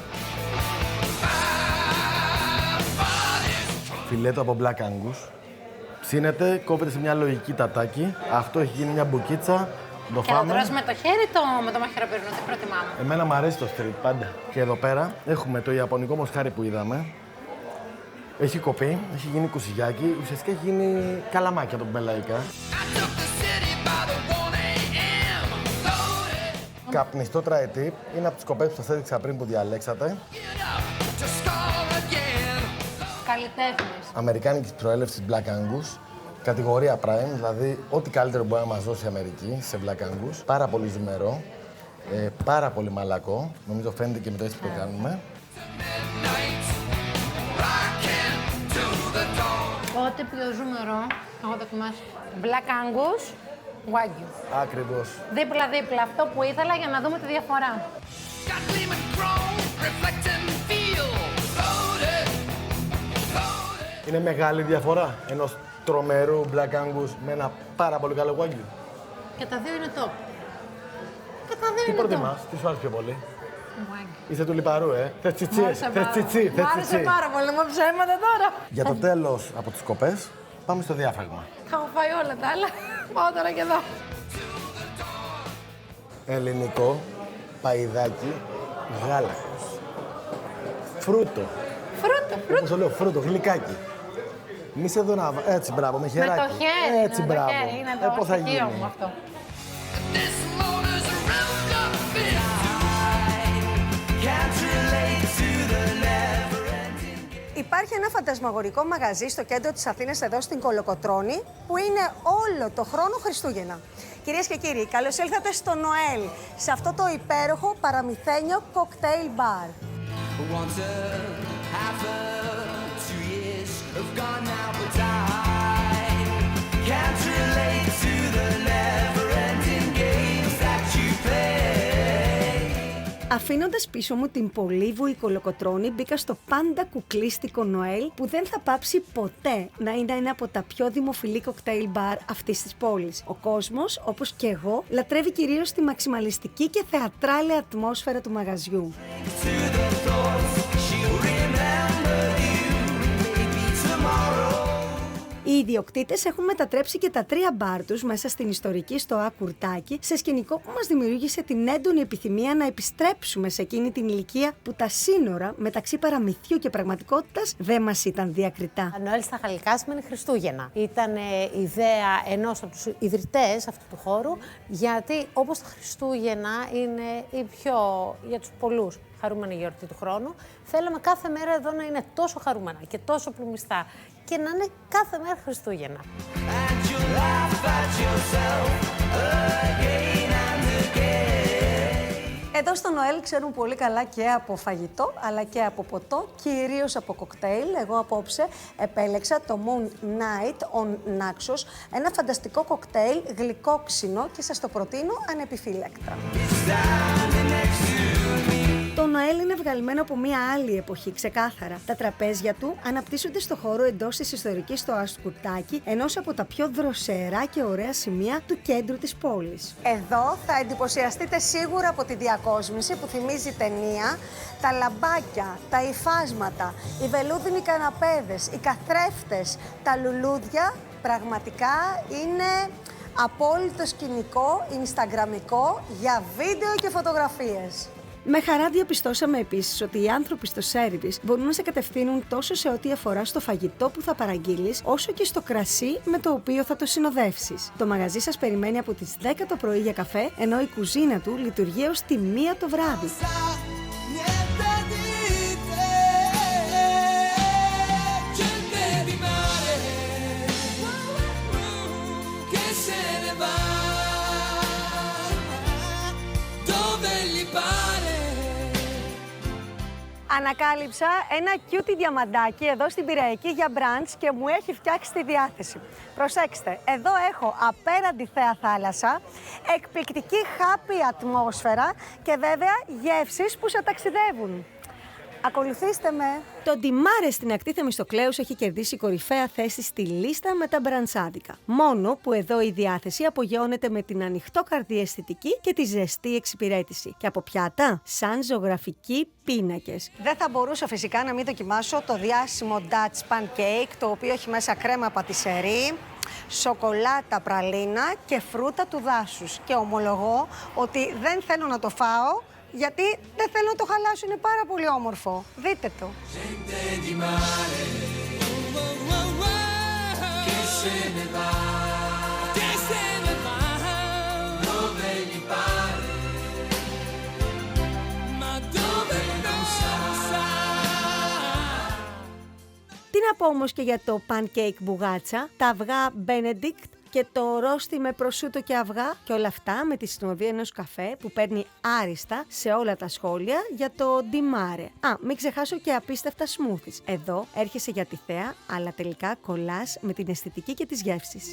Φιλέτο από Black Angus. Ψήνεται, κόβεται σε μια λογική τατάκι. Αυτό έχει γίνει μια μπουκίτσα. Το και φάμε. το τρως με το χέρι ή με το μαχαιροπύρνο, τι προτιμάμε? Εμένα μου αρέσει το street πάντα. Και εδώ πέρα έχουμε το ιαπωνικό μοσχάρι που είδαμε. Έχει κοπεί, έχει γίνει κουσιγιάκι, ουσιαστικά έχει γίνει καλαμάκι από τον πελαϊκά. Καπνιστό τραετή, είναι από τις κοπές που σας έδειξα πριν που διαλέξατε. Καλλιτέχνης. Αμερικάνικης προέλευσης Black Angus, κατηγορία Prime, δηλαδή ό,τι καλύτερο μπορεί να μας δώσει η Αμερική σε Black Angus. Πάρα πολύ ζουμερό, πάρα πολύ μαλακό, νομίζω φαίνεται και με το έτσι που το κάνουμε. Ό,τι πιο ζουμερό, έχω δοκιμάσει. Black Angus, wagyu. Ακριβώς. Δίπλα-δίπλα, αυτό που ήθελα για να δούμε τη διαφορά. Είναι μεγάλη διαφορά ενός τρομερού Black Angus με ένα πάρα πολύ καλό wagyu. Και τα δύο είναι top. Και τα δύο Τι είναι top. προτιμάς, τι σου άρεσε πιο πολύ? Wagyu. Είσαι του λιπαρού, Θες τσιτσί, θες τσιτσί, θες Μ' άρεσε τσιτσί. πάρα πολύ, μου ψέματα τώρα. Για το τέλος από τις κοπές, πάμε στο διάφραγμα. Έχω φάει όλα τα άλλα, πάω τώρα και εδώ. Ελληνικό παϊδάκι γάλακτος. Φρούτο. Όπως το λέω, φρούτο, γλυκάκι. Μη σε εδώ να... Έτσι, μπράβο, με χεράκι. Με το χέρι, Έτσι, με το μπράβο. χέρι, είναι το πώς θα στοιχείο γίνει? μου αυτό. Υπάρχει ένα φαντασμαγορικό μαγαζί στο κέντρο της Αθήνας, εδώ στην Κολοκοτρώνη, που είναι όλο το χρόνο Χριστούγεννα. Κυρίες και κύριοι, καλώς ήλθατε στο Νοέλ, σε αυτό το υπέροχο παραμυθένιο κοκτέιλ μπαρ. Αφήνοντας πίσω μου την πολύβουη Κολοκοτρώνη, μπήκα στο πάντα κουκλίστικο Νοέλ, που δεν θα πάψει ποτέ να είναι ένα από τα πιο δημοφιλή κοκτέιλ μπαρ αυτής της πόλης. Ο κόσμος, όπως και εγώ, λατρεύει κυρίως τη μαξιμαλιστική και θεατράλη ατμόσφαιρα του μαγαζιού. Οι ιδιοκτήτες έχουν μετατρέψει και τα τρία μπαρ τους μέσα στην ιστορική στοά Κουρτάκη σε σκηνικό που μας δημιούργησε την έντονη επιθυμία να επιστρέψουμε σε εκείνη την ηλικία που τα σύνορα μεταξύ παραμυθιού και πραγματικότητας δεν μας ήταν διακριτά. Νοέλ στα γαλλικά σημαίνει Χριστούγεννα. Ήταν ιδέα ενός από τους ιδρυτές αυτού του χώρου, γιατί όπως τα Χριστούγεννα είναι η πιο, για τους πολλούς, χαρούμενη γιορτή του χρόνου, θέλαμε κάθε μέρα εδώ να είναι τόσο χαρούμενα και τόσο πλουμιστά και να είναι κάθε μέρα Χριστούγεννα. Εδώ στο Νοέλ ξέρουν πολύ καλά και από φαγητό, αλλά και από ποτό, κυρίως από κοκτέιλ. Εγώ απόψε επέλεξα το Moon Night on Naxos, ένα φανταστικό κοκτέιλ γλυκόξινο και σας το προτείνω ανεπιφύλακτα. Το Νοέλ είναι βγαλμένο από μια άλλη εποχή, ξεκάθαρα. Τα τραπέζια του αναπτύσσονται στο χώρο εντός της ιστορικής στοάς Κουρτάκη, ενός από τα πιο δροσερά και ωραία σημεία του κέντρου της πόλης. Εδώ θα εντυπωσιαστείτε σίγουρα από τη διακόσμηση που θυμίζει ταινία, τα λαμπάκια, τα υφάσματα, οι βελούδινοι καναπέδες, οι καθρέφτες, τα λουλούδια. Πραγματικά είναι απόλυτο σκηνικό, instagramικό για βίντεο και φωτογραφίες. Με χαρά διαπιστώσαμε επίσης ότι οι άνθρωποι στο σέρβις μπορούν να σε κατευθύνουν τόσο σε ό,τι αφορά στο φαγητό που θα παραγγείλεις, όσο και στο κρασί με το οποίο θα το συνοδεύσεις. Το μαγαζί σας περιμένει από τις 10 το πρωί για καφέ, ενώ η κουζίνα του λειτουργεί ως τη 1 το βράδυ. Ανακάλυψα ένα cutie διαμαντάκι εδώ στην Πειραϊκή για brunch και μου έχει φτιάξει τη διάθεση. Προσέξτε, εδώ έχω απέραντη θέα θάλασσα, εκπληκτική happy ατμόσφαιρα και βέβαια γεύσεις που σε ταξιδεύουν. Ακολουθήστε με. Το ντιμάρε στην ακτή Θεμιστοκλέους έχει κερδίσει κορυφαία θέση στη λίστα με τα μπραντσάδικα. Μόνο που εδώ η διάθεση απογειώνεται με την ανοιχτόκαρδη αισθητική και τη ζεστή εξυπηρέτηση. Και από πιάτα, σαν ζωγραφικοί πίνακες. Δεν θα μπορούσα φυσικά να μην δοκιμάσω το διάσημο Dutch pancake, το οποίο έχει μέσα κρέμα πατισερί, σοκολάτα πραλίνα και φρούτα του δάσους. Και ομολογώ ότι δεν θέλω να το φάω, γιατί δεν θέλω να το χαλάσω, είναι πάρα πολύ όμορφο. Δείτε το. Τι να πω όμως και για το pancake μπουγάτσα, τα αυγά Benedict και το ρόστι με προσούτο και αυγά και όλα αυτά με τη συνοδεία ενός καφέ που παίρνει άριστα σε όλα τα σχόλια για το ντιμάρε. Μην ξεχάσω και απίστευτα smoothies. Εδώ έρχεσαι για τη θέα, αλλά τελικά κολλάς με την αισθητική και τις γεύσεις.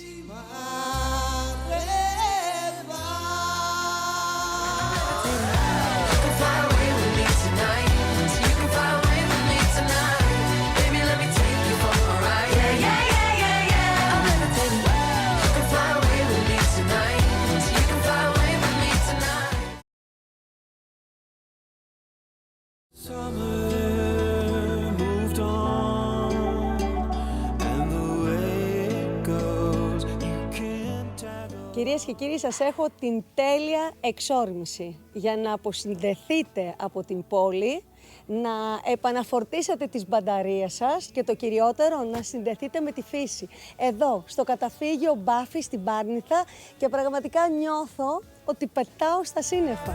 Κυρίες και κύριοι, σας έχω την τέλεια εξόρμηση για να αποσυνδεθείτε από την πόλη, να επαναφορτίσετε τις μπαταρίες σας και το κυριότερο να συνδεθείτε με τη φύση. Εδώ, στο καταφύγιο Μπάφη στην Πάρνηθα και πραγματικά νιώθω ότι πετάω στα σύννεφα.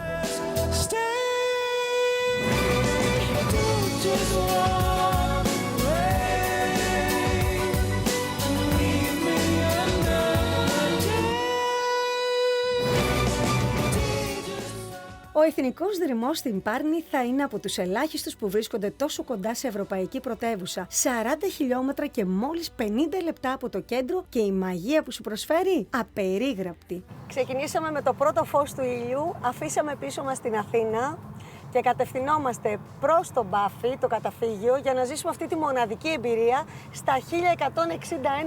Ο Εθνικός Δρυμός στην Πάρνηθα είναι από τους ελάχιστους που βρίσκονται τόσο κοντά σε ευρωπαϊκή πρωτεύουσα. 40 χιλιόμετρα και μόλις 50 λεπτά από το κέντρο και η μαγεία που σου προσφέρει απερίγραπτη. Ξεκινήσαμε με το πρώτο φως του ήλιου, αφήσαμε πίσω μας την Αθήνα και κατευθυνόμαστε προς το Μπάφη, το καταφύγιο, για να ζήσουμε αυτή τη μοναδική εμπειρία στα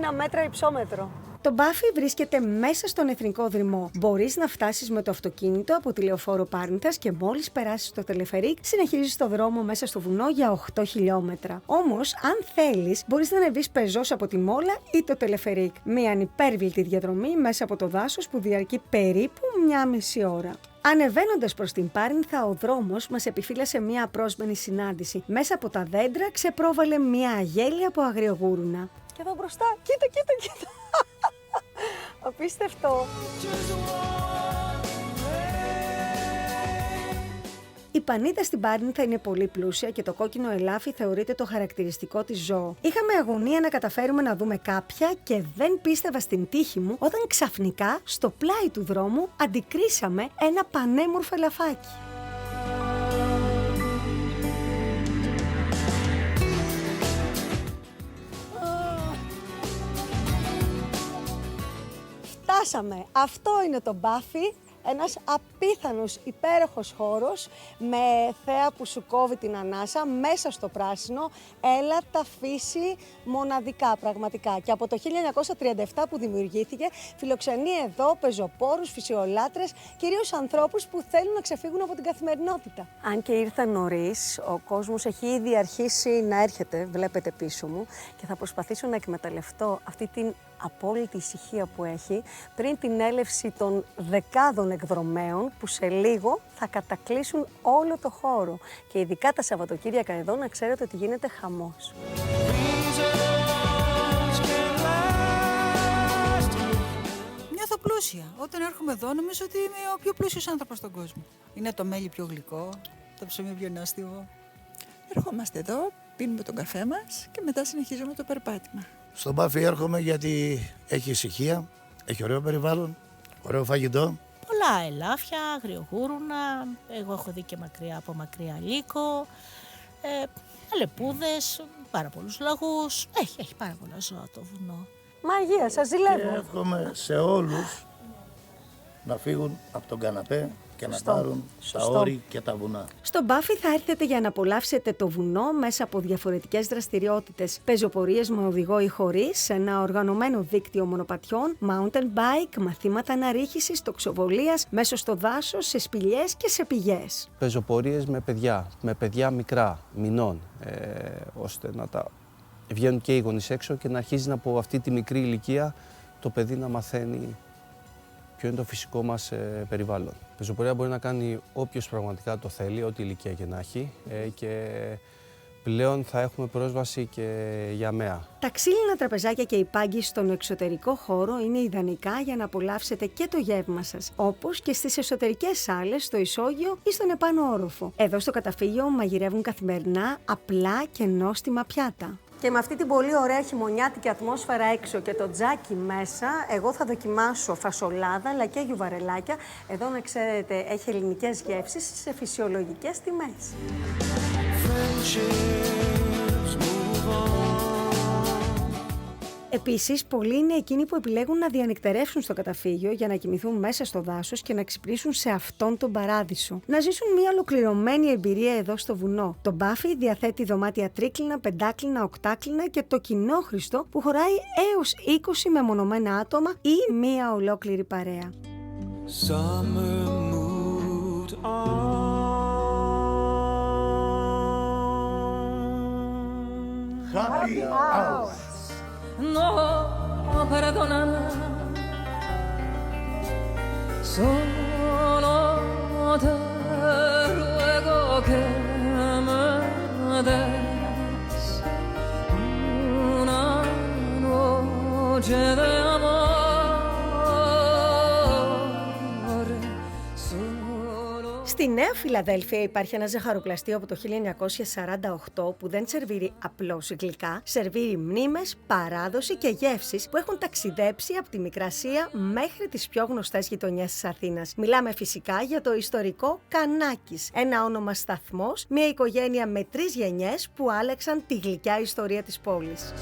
1161 μέτρα υψόμετρο. Το Μπάφη βρίσκεται μέσα στον Εθνικό Δρυμό. Μπορείς να φτάσεις με το αυτοκίνητο από τη Λεωφόρο Πάρνηθας και μόλις περάσεις το τελεφερίκ, συνεχίζεις το δρόμο μέσα στο βουνό για 8 χιλιόμετρα. Όμως, αν θέλεις, μπορείς να ανεβείς πεζός από τη Μόλα ή το τελεφερίκ. Μια ανυπέρβλητη διαδρομή μέσα από το δάσος που διαρκεί περίπου 1,5 ώρα. Ανεβαίνοντας προς την Πάρνηθα, ο δρόμος μας επιφύλασε μια απρόσμενη συνάντηση. Μέσα από τα δέντρα ξεπρόβαλε μια αγέλια από αγριογούρουνα. Και εδώ μπροστά, κοίτα. Απίστευτο. Η πανίδα στην Πάρνηθα είναι πολύ πλούσια και το κόκκινο ελάφι θεωρείται το χαρακτηριστικό της ζώο. Είχαμε αγωνία να καταφέρουμε να δούμε κάποια και δεν πίστευα στην τύχη μου όταν ξαφνικά στο πλάι του δρόμου αντικρίσαμε ένα πανέμορφο ελαφάκι. Φτάσαμε. Αυτό είναι το Μπάφη. Ένας απίθανος υπέροχος χώρος με θέα που σου κόβει την ανάσα μέσα στο πράσινο, έλατα, φύση, μοναδικά πραγματικά. Και από το 1937 που δημιουργήθηκε φιλοξενεί εδώ πεζοπόρους, φυσιολάτρες, κυρίως ανθρώπους που θέλουν να ξεφύγουν από την καθημερινότητα. Αν και ήρθα νωρίς, ο κόσμος έχει ήδη αρχίσει να έρχεται, βλέπετε πίσω μου, και θα προσπαθήσω να εκμεταλλευτώ αυτή την απόλυτη ησυχία που έχει πριν την έλευση των δεκάδων εκδρομέων που σε λίγο θα κατακλείσουν όλο το χώρο. Και ειδικά τα Σαββατοκύριακα εδώ να ξέρετε ότι γίνεται χαμός. Νιώθω πλούσια. Όταν έρχομαι εδώ νομίζω ότι είμαι ο πιο πλούσιος άνθρωπος στον κόσμο. Είναι το μέλι πιο γλυκό, το ψωμί πιο νόστιμο. Ερχόμαστε εδώ, πίνουμε τον καφέ μας και μετά συνεχίζουμε το περπάτημα. Στον Μπάφι έρχομαι γιατί έχει ησυχία, έχει ωραίο περιβάλλον, ωραίο φαγητό. Πολλά ελάφια, αγριογούρουνα, εγώ έχω δει και μακριά από μακριά λύκο, αλεπούδες, πάρα πολλούς λαγούς, έχει πάρα πολλά ζώα το βουνό. Μαγεία, σας ζηλεύω. Και εύχομαι σε όλους να φύγουν από τον καναπέ και να πάρουν τα όρη και τα βουνά. Στο Μπάφι θα έρθετε για να απολαύσετε το βουνό μέσα από διαφορετικές δραστηριότητες. Πεζοπορίες με οδηγό ή χωρίς, ένα οργανωμένο δίκτυο μονοπατιών, mountain bike, μαθήματα αναρρίχησης, τοξοβολίας, μέσω στο δάσος, σε σπηλιές και σε πηγές. Πεζοπορίες με παιδιά μικρά, μηνών, ώστε να τα βγαίνουν και οι γονείς έξω και να αρχίζει από αυτή τη μικρή ηλικία το παιδί να μαθαίνει ποιο είναι το φυσικό μας περιβάλλον. Πεζοπορία μπορεί να κάνει όποιος πραγματικά το θέλει, ό,τι ηλικία και να έχει, και πλέον θα έχουμε πρόσβαση και για ΜΕΑ. Τα ξύλινα τραπεζάκια και οι πάγκοι στον εξωτερικό χώρο είναι ιδανικά για να απολαύσετε και το γεύμα σας, όπως και στις εσωτερικές σάλες, στο ισόγειο ή στον επάνω όροφο. Εδώ στο καταφύγιο μαγειρεύουν καθημερινά απλά και νόστιμα πιάτα. Και με αυτή την πολύ ωραία χειμωνιάτικη ατμόσφαιρα έξω και το τζάκι μέσα, εγώ θα δοκιμάσω φασολάδα αλλά και γιουβαρελάκια. Εδώ να ξέρετε έχει ελληνικές γεύσεις σε φυσιολογικές τιμές. Επίσης, πολλοί είναι εκείνοι που επιλέγουν να διανυκτερεύσουν στο καταφύγιο για να κοιμηθούν μέσα στο δάσος και να ξυπνήσουν σε αυτόν τον παράδεισο. Να ζήσουν μια ολοκληρωμένη εμπειρία εδώ στο βουνό. Το Μπάφι διαθέτει δωμάτια τρίκλινα, πεντάκλινα, οκτάκλινα και το κοινόχρηστο που χωράει έως 20 μεμονωμένα άτομα ή μια ολόκληρη παρέα. Happy hour. No, perdona, solo te ruego que me des una noche de amor. Στη Νέα Φιλαδέλφια υπάρχει ένα ζαχαροπλαστείο από το 1948 που δεν σερβίρει απλώς γλυκά, σερβίρει μνήμες, παράδοση και γεύσεις που έχουν ταξιδέψει από τη Μικρασία μέχρι τις πιο γνωστές γειτονιές της Αθήνας. Μιλάμε φυσικά για το ιστορικό Κανάκης, ένα όνομα σταθμός, μια οικογένεια με 3 γενιές που άλλαξαν τη γλυκιά ιστορία της πόλης.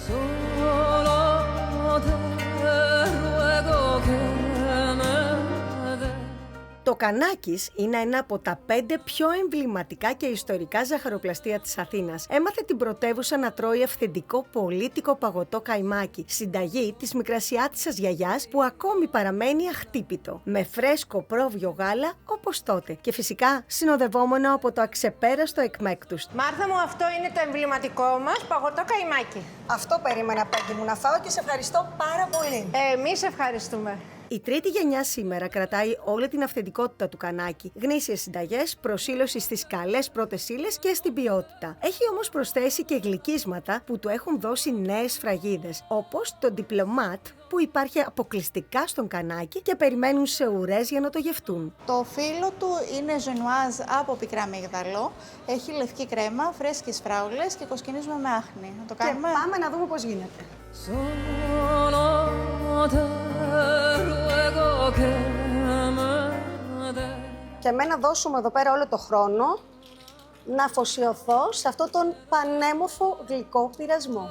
Το Κανάκης είναι ένα από τα 5 πιο εμβληματικά και ιστορικά ζαχαροπλαστεία της Αθήνας. Έμαθε την πρωτεύουσα να τρώει αυθεντικό πολίτικο παγωτό καϊμάκι, συνταγή της μικρασιάτισσας γιαγιάς που ακόμη παραμένει αχτύπητο, με φρέσκο πρόβιο γάλα όπως τότε και φυσικά συνοδευόμενο από το αξεπέραστο εκμέκτους. Μάρθα μου, αυτό είναι το εμβληματικό μας παγωτό καϊμάκι. Αυτό περίμενα, Πέγγι μου, να φάω και σε ευχαριστώ πάρα πολύ. Εμείς ευχαριστούμε. Η τρίτη γενιά σήμερα κρατάει όλη την αυθεντικότητα του Κανάκη. Γνήσιες συνταγές, προσήλωση στις καλές πρώτες ύλες και στην ποιότητα. Έχει όμως προσθέσει και γλυκίσματα που του έχουν δώσει νέες σφραγίδες, όπως το Diplomat που υπάρχει αποκλειστικά στον Κανάκη και περιμένουν σε ουρές για να το γευτούν. Το φύλλο του είναι ζενουάζ από πικρά αμύγδαλο, έχει λευκή κρέμα, φρέσκες φράουλες και κοσκινίζουμε με άχνη. Να το κάνουμε? Και πάμε να δούμε πώς γίνεται. Και εμένα δώσουμε εδώ πέρα όλο το χρόνο να αφοσιωθώ σε αυτόν τον πανέμορφο γλυκό πειρασμό.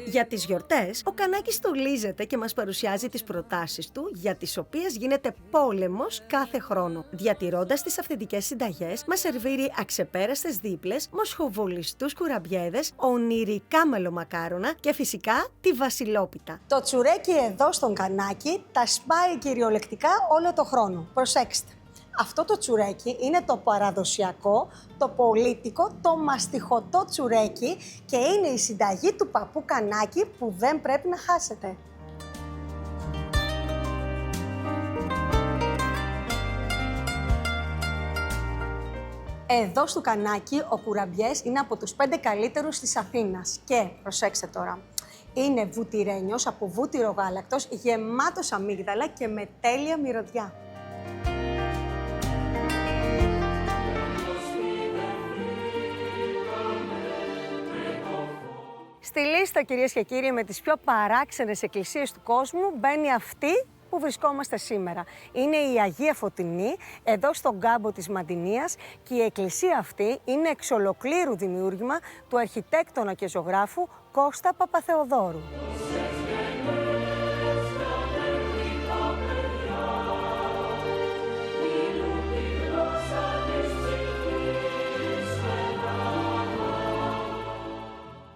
Για τις γιορτές, ο Κανάκης στολίζεται και μας παρουσιάζει τις προτάσεις του, για τις οποίες γίνεται πόλεμος κάθε χρόνο. Διατηρώντας τις αυθεντικές συνταγές, μας σερβίρει αξεπέραστες δίπλες, μοσχοβολιστούς κουραμπιέδες, ονειρικά μελομακάρονα και φυσικά τη βασιλόπιτα. Το τσουρέκι εδώ στον Κανάκη τα σπάει κυριολεκτικά όλο το χρόνο. Προσέξτε. Αυτό το τσουρέκι είναι το παραδοσιακό, το πολίτικο, το μαστιχωτό τσουρέκι και είναι η συνταγή του παππού Κανάκη που δεν πρέπει να χάσετε. Εδώ στο Κανάκη, ο κουραμπιές είναι από τους 5 καλύτερους της Αθήνας. Και, προσέξτε τώρα, είναι βουτυρένιος από βούτυρο γάλακτος, γεμάτος αμύγδαλα και με τέλεια μυρωδιά. Στη λίστα, κυρίες και κύριοι, με τις πιο παράξενες εκκλησίες του κόσμου μπαίνει αυτή που βρισκόμαστε σήμερα. Είναι η Αγία Φωτεινή, εδώ στον κάμπο της Μαντινίας, και η εκκλησία αυτή είναι εξ ολοκλήρου δημιούργημα του αρχιτέκτονα και ζωγράφου Κώστα Παπαθεοδόρου.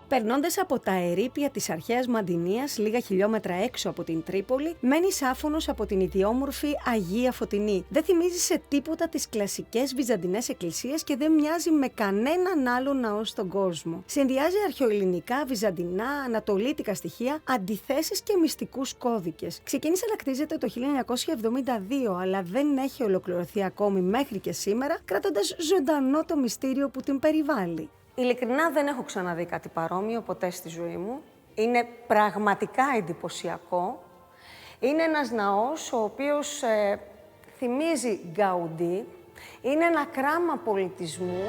Περνώντας από τα ερείπια της αρχαίας Μαντινίας, λίγα χιλιόμετρα έξω από την Τρίπολη, μένεις άφωνος από την ιδιόμορφη Αγία Φωτεινή. Δεν θυμίζει σε τίποτα τις κλασικές βυζαντινές εκκλησίες και δεν μοιάζει με κανέναν άλλο ναό στον κόσμο. Συνδυάζει αρχαιοελληνικά, βυζαντινά, ανατολίτικα στοιχεία, αντιθέσεις και μυστικούς κώδικες. Ξεκίνησε να κτίζεται το 1972, αλλά δεν έχει ολοκληρωθεί ακόμη μέχρι και σήμερα, κρατώντας ζωντανό το μυστήριο που την περιβάλλει. Ειλικρινά δεν έχω ξαναδεί κάτι παρόμοιο ποτέ στη ζωή μου. Είναι πραγματικά εντυπωσιακό. Είναι ένας ναός ο οποίος θυμίζει Γκαουντί. Είναι ένα κράμα πολιτισμού.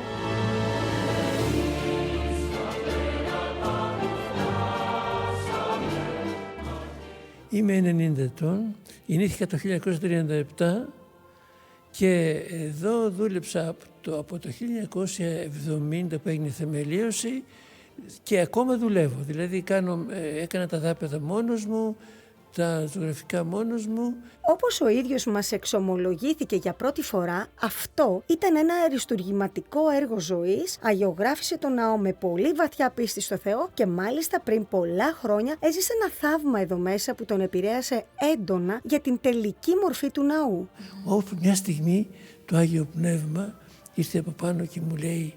Είμαι 90 ετών, γεννήθηκα το 1937 και εδώ δούλεψα από το 1970 που έγινε η θεμελίωση και ακόμα δουλεύω. Δηλαδή έκανα τα δάπεδα μόνος μου, τα ζωγραφικά μόνος μου. Όπως ο ίδιος μας εξομολογήθηκε για πρώτη φορά, αυτό ήταν ένα αριστουργηματικό έργο ζωής, αγιογράφησε τον ναό με πολύ βαθιά πίστη στο Θεό και μάλιστα πριν πολλά χρόνια έζησε ένα θαύμα εδώ μέσα που τον επηρέασε έντονα για την τελική μορφή του ναού. Όπου μια στιγμή το Άγιο Πνεύμα ήρθε από πάνω και μου λέει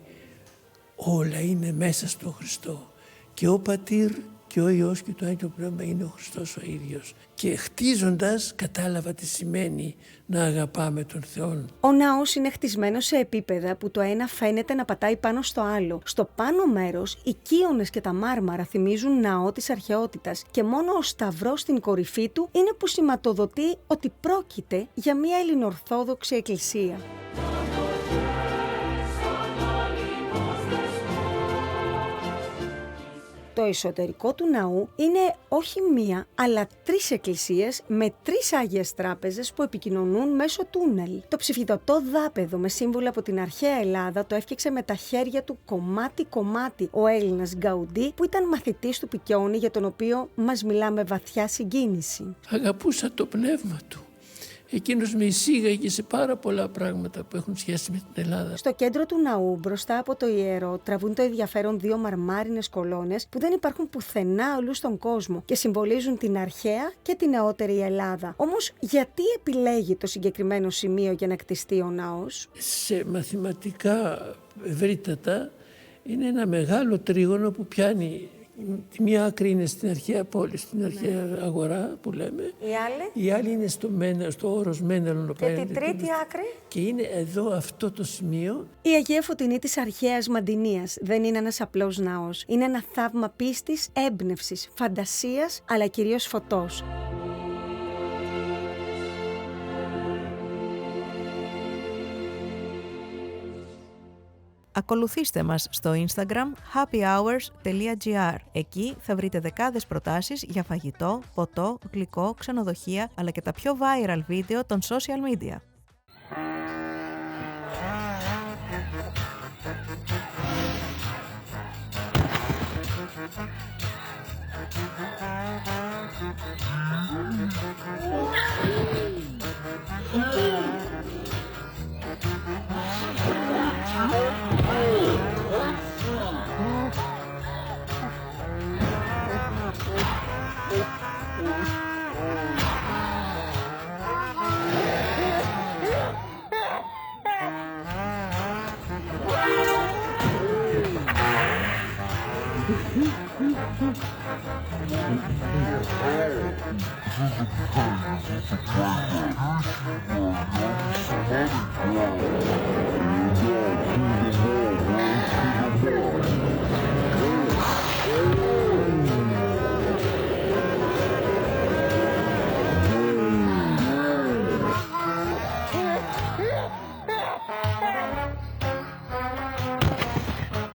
όλα είναι μέσα στο Χριστό και ο Πατήρ και ο Υιός και το Άγιο Πνεύμα είναι ο Χριστός ο ίδιος. Και χτίζοντας κατάλαβα τι σημαίνει να αγαπάμε τον Θεό. Ο ναός είναι χτισμένος σε επίπεδα που το ένα φαίνεται να πατάει πάνω στο άλλο. Στο πάνω μέρος οι κύονες και τα μάρμαρα θυμίζουν ναό της αρχαιότητας και μόνο ο σταυρός στην κορυφή του είναι που σηματοδοτεί ότι πρόκειται για μια ελληνοορθόδοξη εκκλησία. Το εσωτερικό του ναού είναι όχι μία, αλλά 3 εκκλησίες με 3 Άγιες Τράπεζες που επικοινωνούν μέσω τούνελ. Το ψηφιδωτό δάπεδο με σύμβολα από την αρχαία Ελλάδα το έφτιαξε με τα χέρια του κομμάτι-κομμάτι ο Έλληνας Γκαουντί, που ήταν μαθητής του Πικιόνι, για τον οποίο μας μιλά με βαθιά συγκίνηση. Αγαπούσα το πνεύμα του. Εκείνος με εισήγαγε σε πάρα πολλά πράγματα που έχουν σχέση με την Ελλάδα. Στο κέντρο του ναού, μπροστά από το ιερό, τραβούν το ενδιαφέρον 2 μαρμάρινες κολόνες που δεν υπάρχουν πουθενά αλλού στον κόσμο και συμβολίζουν την αρχαία και την νεότερη Ελλάδα. Όμως, γιατί επιλέγει το συγκεκριμένο σημείο για να κτιστεί ο ναός? Σε μαθηματικά ευρύτατα είναι ένα μεγάλο τρίγωνο που πιάνει. Τη μία άκρη είναι στην αρχαία πόλη, στην αρχαία αγορά που λέμε. Η άλλη είναι στο όρος Μένελον. Και την τρίτη άκρη. Και είναι εδώ αυτό το σημείο. Η Αγία Φωτεινή της αρχαίας Μαντινίας δεν είναι ένας απλός ναός. Είναι ένα θαύμα πίστης, έμπνευσης, φαντασίας, αλλά κυρίως φωτός. Ακολουθήστε μας στο Instagram happyhours.gr. Εκεί θα βρείτε δεκάδες προτάσεις για φαγητό, ποτό, γλυκό, ξενοδοχεία, αλλά και τα πιο viral βίντεο των social media.